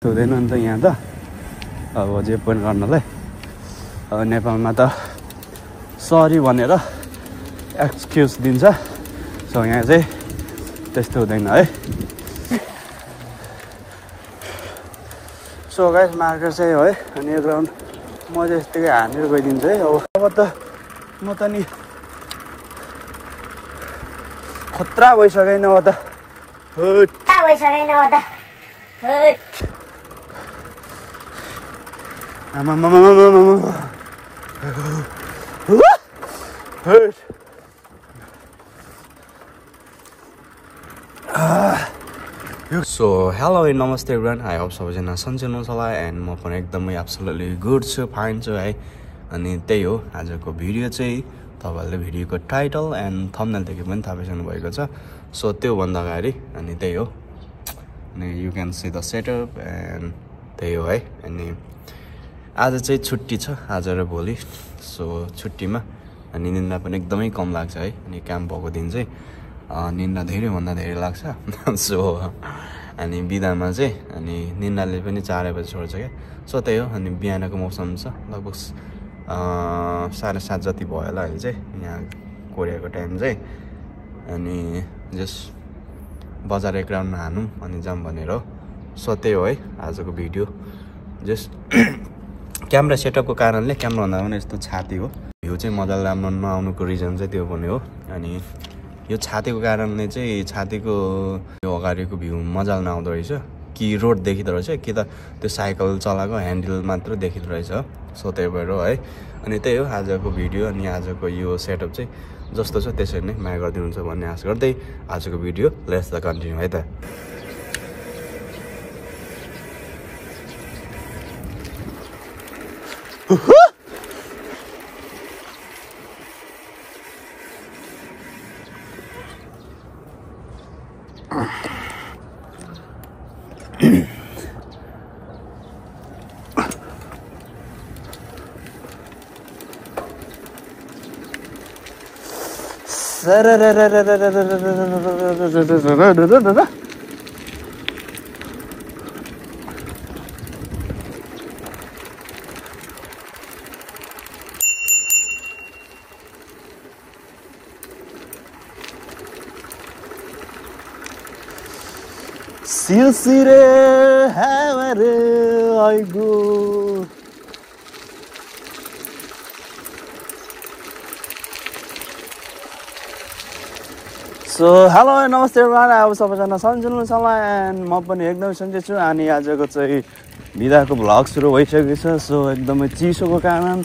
हुँदैन नि त यहाँ त अब जे पनि गर्नलाई अब नेपालमा त सरी भनेर एक्सक्युज दिन्छ सो यहाँ चाहिँ त्यस्तो हुँदैन है सो गाइस मार्केट चाहिँ है अनि यो ग्राउन्ड म चाहिँ यतिकै हानेर गइदिन्छु है अब त म त नि खतरा भइसकेन अब त सो हेलो नमस्ते एभ्रिवान आई होप सबैजना सन्चै हुनुहुन्छ होला एन्ड म पनि एकदमै एब्सोल्युटली गुड छु फाइन छु है अनि त्यही हो आजको भिडियो चाहिँ तपाईँहरूले भिडियोको टाइटल एन्ड थम्बनेलदेखि पनि थाहा पाइसक्नु भएको छ सो त्योभन्दा अगाडि अनि त्यही हो अनि you can see the setup and त्यही हो है अनि आज चाहिँ छुट्टी छ आज र भोलि सो छुट्टीमा अनि निन्दा पनि एकदमै कम लाग्छ है अनि क्याम्प भएको दिन चाहिँ निन्दा धेरैभन्दा धेरै लाग्छ सो अनि बिदामा चाहिँ अनि निन्दाले पनि 4 बजी छोड्छ क्या सो त्यही हो अनि बिहानको मौसम छ लगभग 7:30 जति भयो होला अहिले चाहिँ यहाँ कोरियाको टाइम चाहिँ अनि जस्ट बजार एक राउन्ड हानौँ अनि जाऊँ भनेर हो सो त्यही हो है आजको भिडियो जस्ट क्यामेरा सेटअपको कारणले क्यामेरा भन्दा पनि यस्तो छाती हो भ्यू चाहिँ मजाले राम्रो नआउनुको रिजन चाहिँ त्यो पनि हो अनि यो छातीको कारणले चाहिँ छातीको यो अगाडिको भ्यू मजाले नआउँदो रहेछ कि रोड देखिँदो रहेछ कि त त्यो साइकल चलाएको ह्यान्डल मात्र देखिँदो रहेछ सो त्यही भएर है अनि त्यही हो आजको भिडियो अनि आजको यो सेटअप चाहिँ जस्तो छ त्यसरी नै माया गरिदिनुहुन्छ भन्ने आशा गर्दै आजको भिडियो लेट्स द कन्टिन्यू है त सिलसिले हमारे आइगो सो हेलो नमस्ते एभ्रिवान अब सबैजना सन्चै हुनुहुन्छ होला एन्ड म पनि एकदमै सन्चै छु अनि आजको चाहिँ बिदाको भ्लग सुरु भइसकेको छ सो एकदमै चिसोको कारण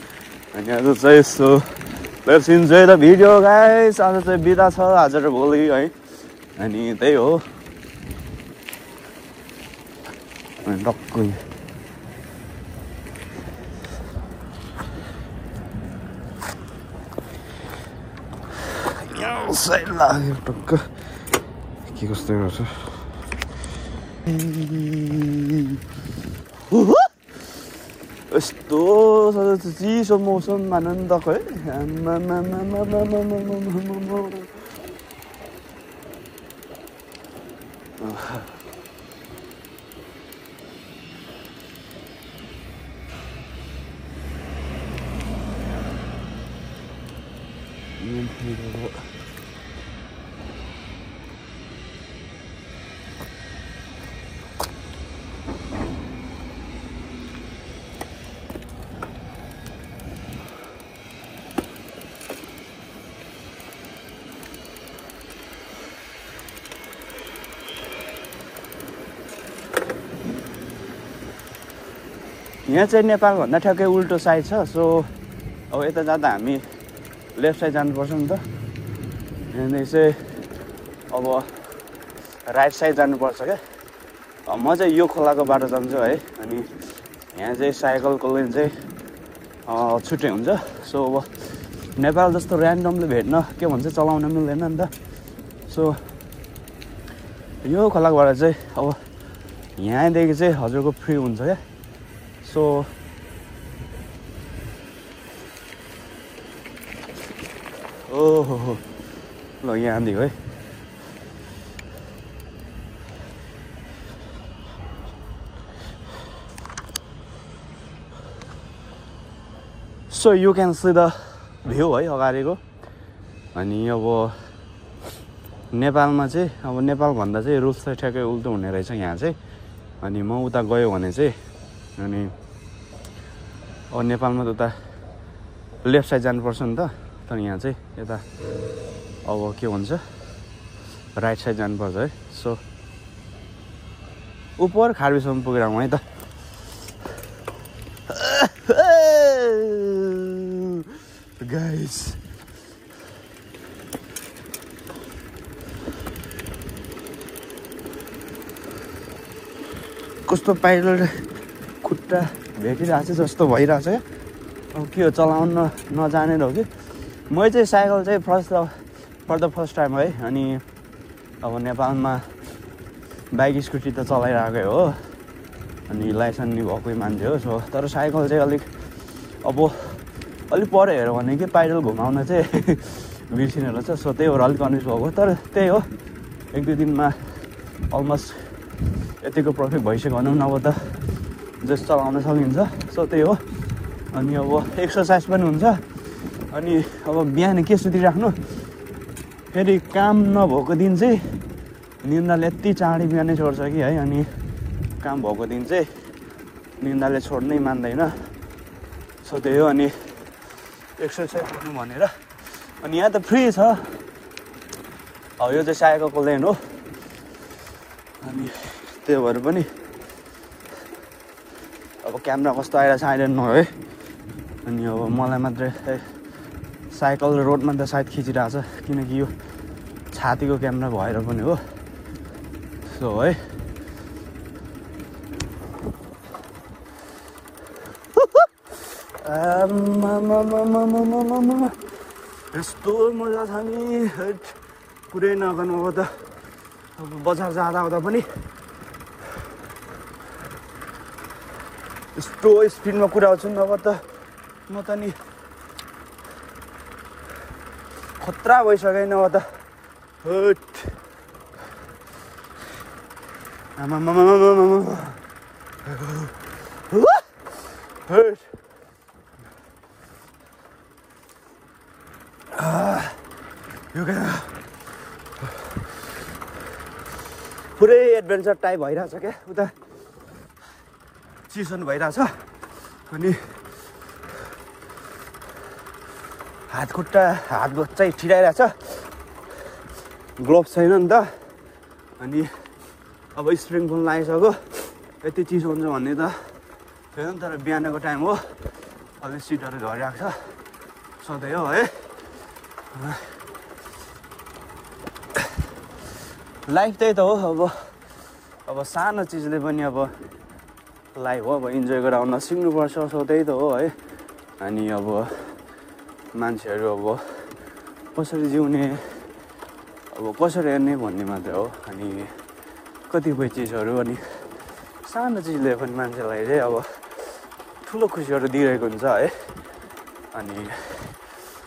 अनि आज चाहिँ so let's enjoy the video guys आज चाहिँ बिदा छ आज र भोलि है अनि त्यही हो टक्कै साइड लाग्यो टक्क के कस्तो गर्छ यस्तो चिसो मौसम आनन्दको है यहाँ चाहिँ नेपालभन्दा ठ्याक्कै उल्टो साइड छ सो अब यता जाँदा हामी लेफ्ट साइड जानुपर्छ नि त यहाँदेखि चाहिँ अब राइट साइड जानुपर्छ क्या म चाहिँ यो खोलाको बाटो जान्छु है अनि यहाँ चाहिँ साइकलको लेन चाहिँ छुट्टै हुन्छ सो अब नेपाल जस्तो ऱ्यान्डमली भेट्न के भन्छ चलाउन मिल्दैन नि त सो यो खोलाको बाटो चाहिँ अब यहाँदेखि चाहिँ हजुरको फ्री हुन्छ क्या सो ओहो ल यहाँदेखि है so you can see the view है अगाडिको। अनि अब नेपालमा चाहिँ अब नेपालभन्दा चाहिँ रुल्स चाहिँ ठ्याक्कै उल्टो हुने रहेछ यहाँ चाहिँ। अनि म उता गयो भने चाहिँ अनि अब नेपालमा त उता लेफ्ट साइड जानुपर्छ नि त, तर यहाँ चाहिँ यता अब के भन्छ राइट साइड जानुपर्छ है। सो उपर खारबीसम्म पुगेर है त। गाइस कस्तो पाइलट खुट्टा भेटिरहेको छ जस्तो भइरहेछ क्या। अब के हो चलाउन नजाने हो कि। मैले चाहिँ साइकल चाहिँ फर द फर्स्ट टाइम है। अनि अब नेपालमा बाइक स्कुटी त चलाइरहेकै हो, अनि लाइसेन्स नि भएकै मान्छे हो। सो तर साइकल चाहिँ अलिक पर हेऱ्यो भने कि पाइडल घुमाउन चाहिँ बिर्सिने रहेछ। सो त्यही भएर अलिक कन्फ्युज भएको। तर त्यही हो, 1-2 दिनमा अलमोस्ट यतिको पर्फेक्ट भइसक्यो भनौँ न। अब त जस्ट चलाउन सकिन्छ। सो त्यही हो। अनि अब एक्सर्साइज पनि हुन्छ। अनि अब बिहान के सुतिराख्नु, फेरि काम नभएको दिन चाहिँ निन्दाले यति चाँडै बिहानै छोड्छ कि है। अनि काम भएको दिन चाहिँ निन्दाले छोड्नै मान्दैन। सो त्यही हो। अनि एक्सर्साइज गर्नु भनेर अनि यहाँ त फ्री छ। अब यो चाहिँ साइकलको लेन हो। अनि त्यही भएर पनि अब क्यामेरा कस्तो आइरहेछ आइरहनु न है। अनि अब मलाई मात्रै साइकल रोडमा त सायद खिचिरहेछ, किनकि यो छातीको क्यामेरा भएर पनि हो। सो है यस्तो मजा छ नि, कुरै नगर्नु। अब त अब बजार जाँदा आउँदा पनि यस्तो स्पिडमा कुदाउँछु नि। अब त म त नि खतरा भइसकेन अब त। पुरै एडभेन्चर टाइप भइरहेछ क्या। उता चिसो भइरहेछ। अनि हात चाहिँ ठिराइरहेछ, ग्लोभ्स छैन नि त। अनि अब स्प्रिङ फोन लगाइसक्यो, यति चिसो हुन्छ भन्ने त थिएन। तर बिहानको टाइम हो, अब सिटहरू झरिरहेको छ। सधैँ हो है। लाइफ त्यही त हो। अब सानो चिजले पनि अब लाइफ हो, अब इन्जोय गराउन सिक्नुपर्छ। सो त्यही त हो है। अनि अब मान्छेहरू अब कसरी जिउने, अब कसरी हेर्ने भन्ने मात्रै हो। अनि कतिपय चिजहरू अनि सानो चिजले पनि मान्छेलाई चाहिँ अब ठुलो खुसीहरू दिइरहेको हुन्छ है। अनि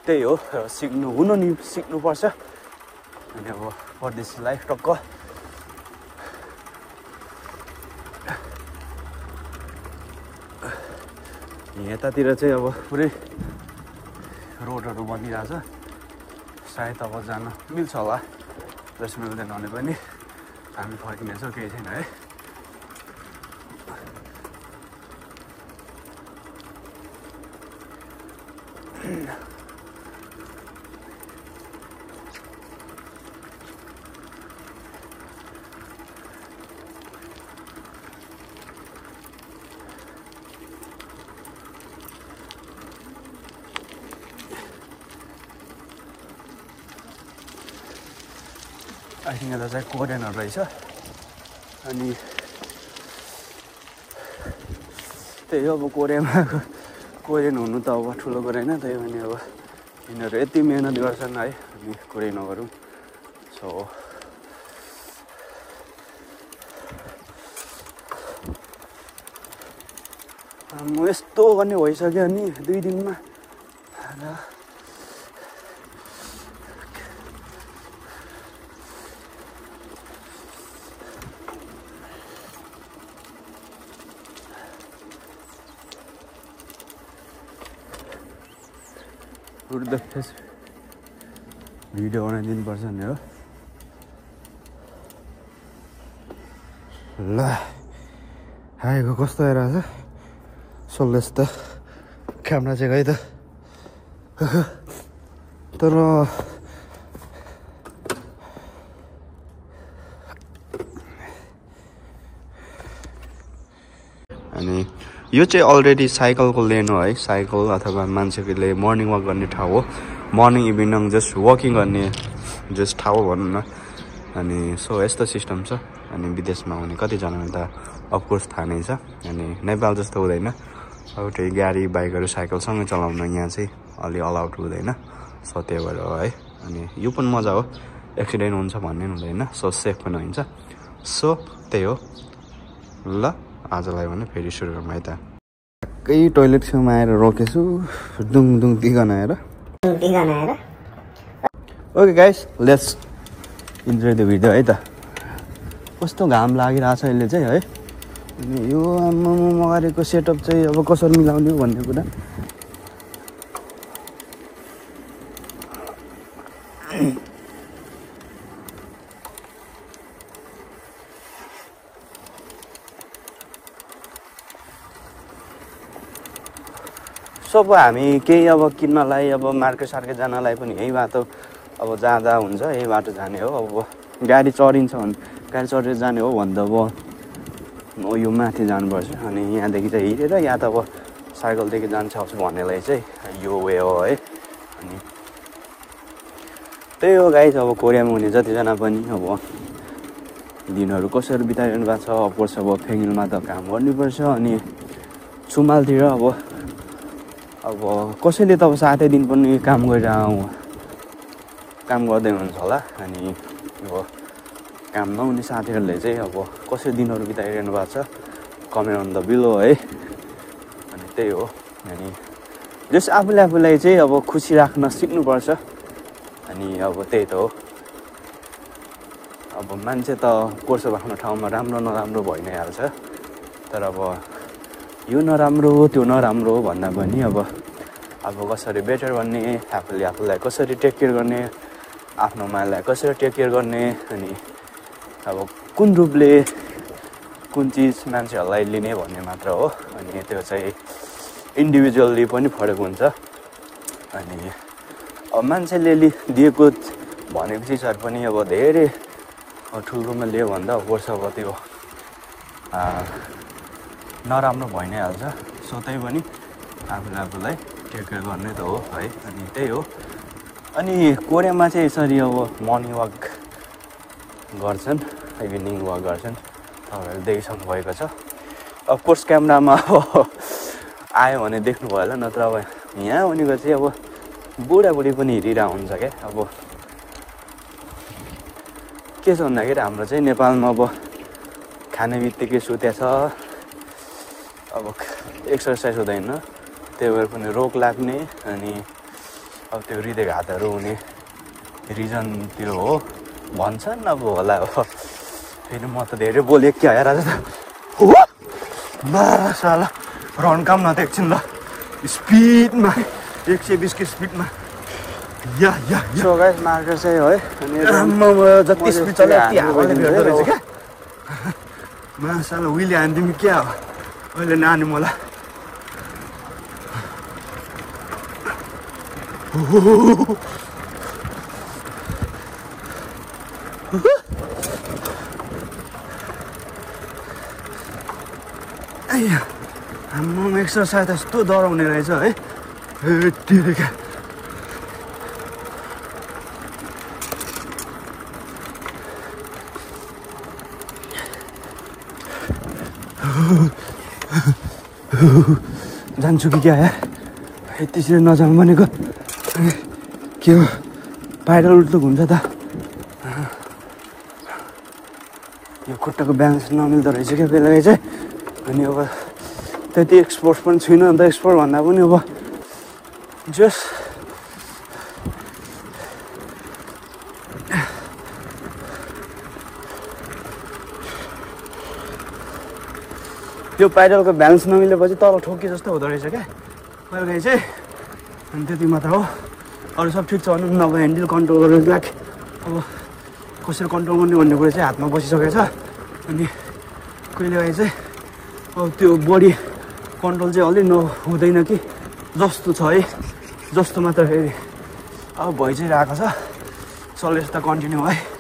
त्यही हो, सिक्नुपर्छ। अनि अब परदेशी लाइफ टक्क यतातिर चाहिँ अब पुरै रोडहरू बनिरहेछ। सायद अब जान मिल्छ होला, जस मिल्दैन भने पनि हामी फर्किनेछौँ, केही छैन है। आई थिङ्क यता चाहिँ कोरियनहरू रहेछ। अनि त्यही हो, अब कोरियन हुनु त अब ठुलो कुरा होइन। त्यही भने अब यिनीहरू यति मिहिनेत गर्छन् है, अनि कुरै नगरौँ। सो म यस्तो गर्ने भइसक्यो नि 2 दिनमा। उठ्दा फेस भिडियो बनाइदिनुपर्छ नि हो ल आएको कस्तो आइरहेछ सोल्लेस त क्यामेरा चाहिँ है त तर अनि यो चाहिँ अलरेडी साइकलको लेन हो है साइकल अथवा मान्छेले मर्निङ वाक गर्ने ठाउँ हो मर्निङ इभिनिङ जस्ट वकिङ गर्ने जस्ट ठाउँ भनौँ न अनि सो यस्तो सिस्टम छ अनि विदेशमा हुने कतिजनालाई त अफकोर्स थाहा नै छ अनि नेपाल जस्तो हुँदैन एउटै गाडी बाइकहरू साइकलसँगै चलाउन यहाँ चाहिँ अलि अलाउड हुँदैन सो त्यही भएर हो है अनि यो पनि मजा हो एक्सिडेन्ट हुन्छ भन्ने हुँदैन सो सेफ पनि हुन्छ सो त्यही हो ल आजलाई भने फेरि सुरु गरौँ है त ठ्याक्कै टोइलेट छेउमा आएर रोकेछु दुङ दुङ दिगन आएर okay guys let's enjoy the video है त कस्तो घाम लागिरहेछ अहिले चाहिँ है अनि यो आम्मामा गरेको सेटअप चाहिँ अब कसरी मिलाउने हो भन्ने कुरा सो अब हामी केही अब किन्नलाई अब मार्केट सार्केट जानलाई पनि यही बाटो अब जाँदा हुन्छ यही बाटो जाने हो अब गाडी चढिन्छ भने गाडी चढेर जाने हो भने त अब यो माथि जानुपर्छ अनि यहाँदेखि चाहिँ हिँडेर या त अब साइकलदेखि जान्छ भन्नेलाई चाहिँ यो वे हो है अनि त्यही हो गाइस अब कोरियामा हुने जतिजना पनि अब दिनहरू कसरी बिताइरहनु भएको छ अफकोर्स अब फेङ्गिलमा त काम गर्नुपर्छ अनि सुमालतिर अब कसैले त अब 7 दिन पनि काम गरेर काम गर्दै हुन्छ होला अनि अब काम नहुने साथीहरूले चाहिँ अब कसरी दिनहरू बिताइरहनु भएको छ कमेन्ट अन द बिलो है अनि त्यही हो अनि जस आफूलाई चाहिँ अब खुसी राख्न सिक्नुपर्छ अनि अब त्यही त हो अब मान्छे त कोर्स आफ्नो ठाउँमा राम्रो नराम्रो भइ नै हाल्छ तर अब यो नराम्रो त्यो नराम्रो भन्दा पनि अब कसरी बेटर भन्ने आफूलाई कसरी टेक केयर गर्ने आफ्नो मायालाई कसरी टेक केयर गर्ने अनि अब कुन रूपले कुन चिज मान्छेहरूलाई लिने भन्ने मात्र हो अनि त्यो चाहिँ इन्डिभिजुअली पनि फरक हुन्छ अनि अब मान्छेले दिएको भनेको चिजहरू पनि अब धेरै ठुलोमा लियो भन्दा वर्ष अब त्यो नराम्रो भइ नै हाल्छ सो त्यही पनि आफूलाई टेक केयर गर्ने त हो है अनि त्यही हो अनि कोरियामा चाहिँ यसरी अब मर्निङ वाक गर्छन् इभिनिङ वाक गर्छन् तपाईँहरूले देखिसक्नु भएको छ अफकोर्स क्यामेरामा अब आयो भने देख्नु भयो होला नत्र अब यहाँ भनेको चाहिँ अब बुढाबुढी पनि हिँडिरहेको हुन्छ क्या अब के छ भन्दाखेरि हाम्रो चाहिँ नेपालमा अब खाने बित्तिकै सुत्या छ अब एक्सर्साइज हुँदैन त्यही भएर पनि रोग लाग्ने अनि अब त्यो हृदयघातहरू हुने रिजन त्यो हो भन्छन् अब होला हो फेरि म त धेरै बोलेको क्या हेर साला रन्काम न त एकछिन ल स्पिडमा 120 को स्पिडमा या सो गाइस मार्केट चाहिँ है अनि जति स्पिड चल्यो त्यति हावाले भेट्दो रहेछ क्या मासाला उहिले हान्दिमी क्या हो अहिले नानी मलाई आम्मा एक्सर्साइज यस्तो डराउने रहेछ है यतिदेखि जान्छु कि क्या त्यसरी नजानु भनेको के हो पाइडल उल्टो हुन्छ त यो खुट्टाको ब्यालेन्स नमिल्दो रहेछ क्या बेला चाहिँ अनि अब त्यति एक्सपोर्ट पनि छुइनँ अन्त एक्सपोर्ट भन्दा पनि अब जस त्यो पाइडलको ब्यालेन्स नमिलेपछि तल ठोकी जस्तो हुँदो रहेछ क्या कहिले चाहिँ अनि त्यति मात्र हो अरू सब ठिक छ भनौँ न। अब ह्यान्डल कन्ट्रोल गरेर ब्याक अब कसरी कन्ट्रोल गर्ने भन्ने कुरा चाहिँ हातमा बसिसकेको छ। अनि कहिलेकाहीँ चाहिँ अब त्यो बडी कन्ट्रोल चाहिँ अलि हुँदैन कि जस्तो छ है, जस्तो मात्र फेरि अब भइ चाहिँ रहेको छ। चल यस्तो कन्टिन्यू है।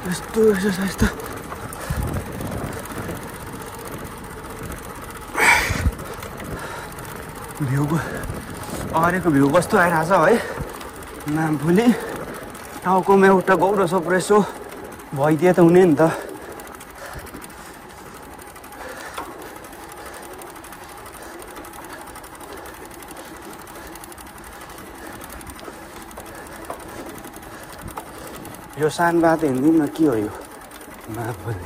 यस्तो एक्सर्साइज त भ्यूको अगाडिको भ्यू कस्तो आइरहेछ है। भोलि टाउकोमा एउटा गौरव सप्रेसो भइदिए त हुने नि त। यो सानो बाटो हिँड्दिउँ न, के हो यो भोलि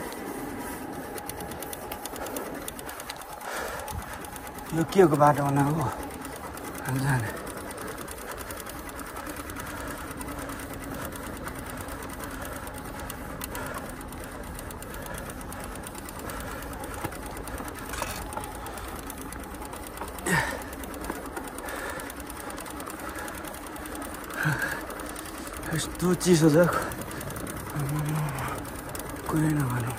यो के को बाटो बनाएको जाने। यस्तो चिसो छ कुरै नभनौँ।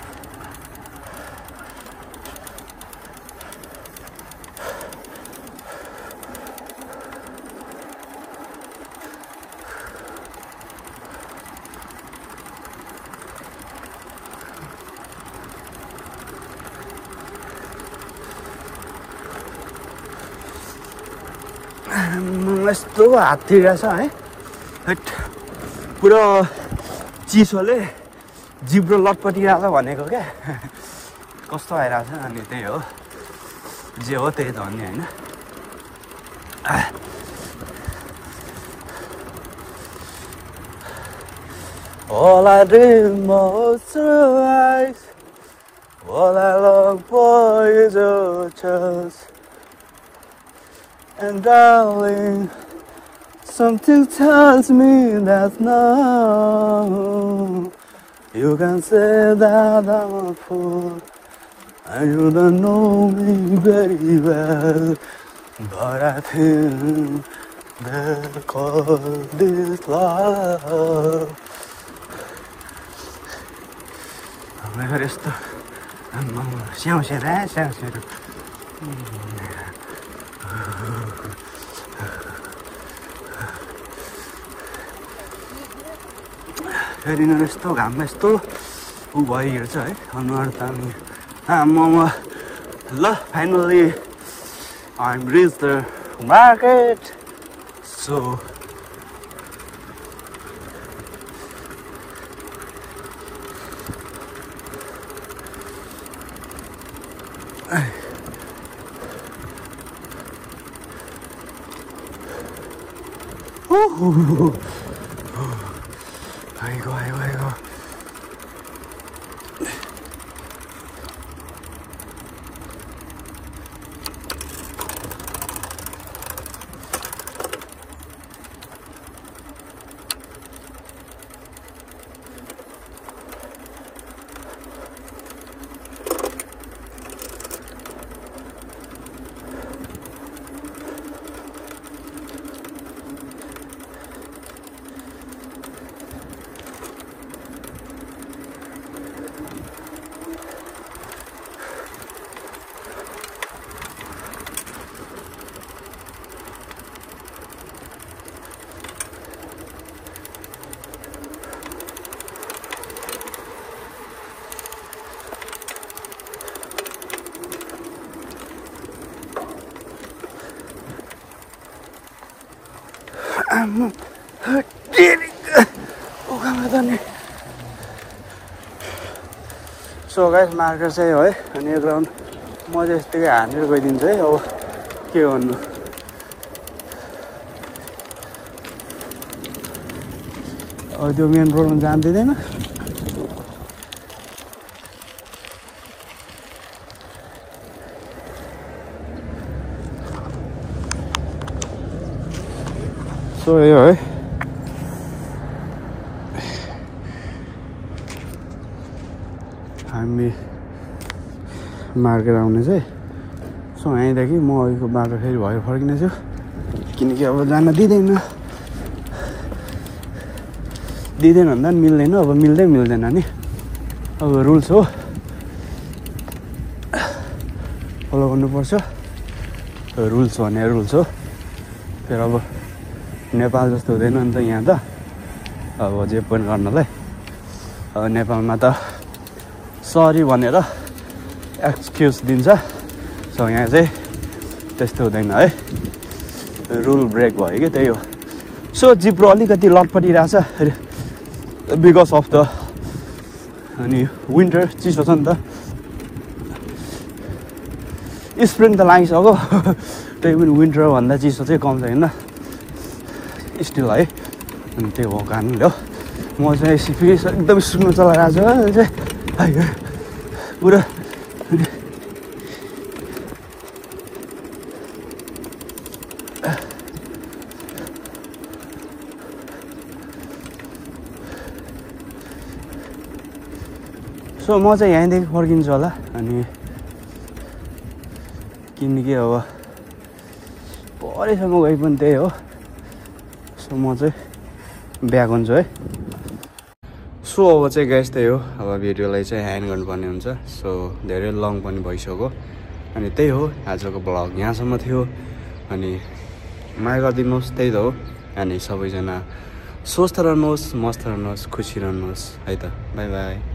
यस्तो हात थिरिरहेछ है। पुरो चिसोले जिब्रो लटपटिरहेछ भनेको क्या। कस्तो आइरहेछ। अनि त्यही हो, जे हो त्यही त हो नि होइन। All I dream of surprise, all I long for is your chance. And darling, something tells me that now you can say that I'm a fool and you don't know me very well, but I think they call this love. I'm gonna rest. फेरि न यस्तो घाममा यस्तो ऊ भइहिँड्छ है अनुहार तान्ने। ल finally I'm reached the market. So 아이고. So guys market चाहिँ है। अनि यो ग्राउन्ड म चाहिँ यस्तै हानेर गइदिन्छु है। अब के भन्नु, अब त्यो मेन रोडमा जान दिँदैन। सो यो है हामी मार्केट आउने चाहिँ सो यहीँदेखि म अघिको बाटो फेरि भयो फर्किनेछु किनकि अब जान दिँदैन भन्दा पनि मिल्दैन अब मिल्दैन नि अब रुल्स हो फलो गर्नुपर्छ रुल्स भने रुल्स हो फेरि अब नेपाल जस्तो हुँदैन नि त यहाँ त अब जे पनि गर्नलाई अब नेपालमा त सरी भनेर एक्सक्युज दिन्छ सो यहाँ चाहिँ त्यस्तो हुँदैन है रुल ब्रेक भयो कि त्यही हो सो जिब्रो अलिकति लटपटिरहेछ बिकज अफ द अनि विन्टर चिसो छ नि त स्प्रिङ त लागिसक्यो त्यही पनि विन्टर भन्दा चिसो चाहिँ कम छैन स्टिल है अनि त्यही हो कारणले हो म चाहिँ फेरि एकदमै सुन्न चलाइरहेको छु पुरा सो म चाहिँ यहीँदेखि फर्किन्छु होला अनि किनकि अब परेसम्म गए पनि त्यही हो सो म चाहिँ ब्याक हुन्छु है सो अब चाहिँ गाइस त्यही हो अब भिडियोलाई चाहिँ ह्यान्ड गर्नुपर्ने हुन्छ सो धेरै लङ पनि भइसक्यो अनि त्यही हो आजको ब्लग यहाँसम्म थियो अनि माया गरिदिनुहोस् त्यही त हो अनि सबैजना स्वस्थ रहनुहोस् मस्त रहनुहोस् खुसी रहनुहोस् है त बाई बाई